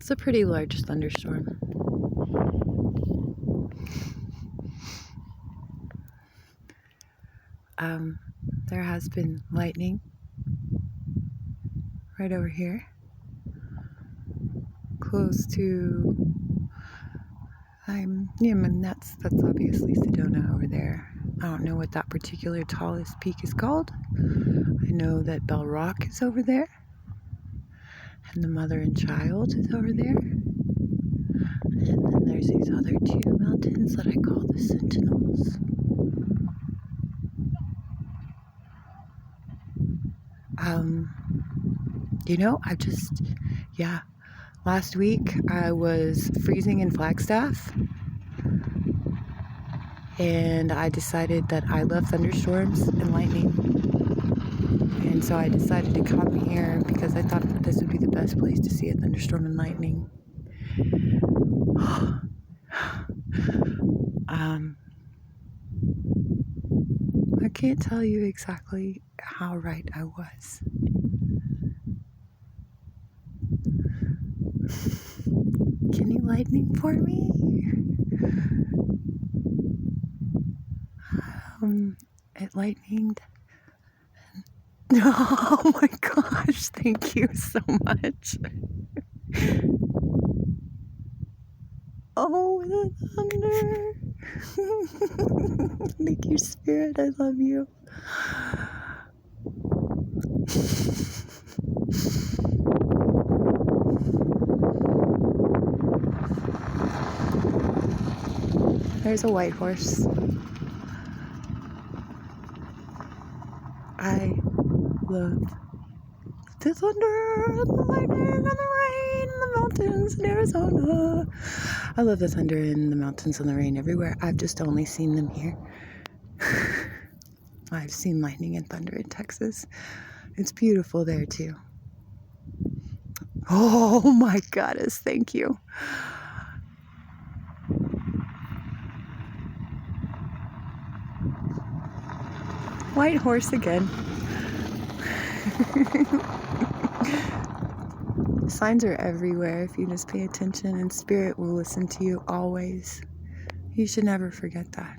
It's a pretty large thunderstorm. There has been lightning right over here, close to, that's obviously Sedona over there. I don't know what that particular tallest peak is called. I know that Bell Rock is over there, and the Mother and Child is over there. And then there's these other two mountains that I call the Sentinels. Last week I was freezing in Flagstaff, and I decided that I love thunderstorms and lightning. And so I decided to come here because I thought that this would be the best place to see a thunderstorm and lightning. I can't tell you exactly how right I was. Can you lightning for me? It lightninged. Oh my gosh, thank you so much. Oh, the thunder. Thank you, Spirit, I love you. There's a white horse. I love the thunder and the lightning and the rain and the mountains in Arizona. I love the thunder and the mountains and the rain everywhere. I've just only seen them here. I've seen lightning and thunder in Texas. It's beautiful there too. Oh my goddess, thank you. White horse again. Signs are everywhere if you just pay attention, and Spirit will listen to you always. You should never forget that.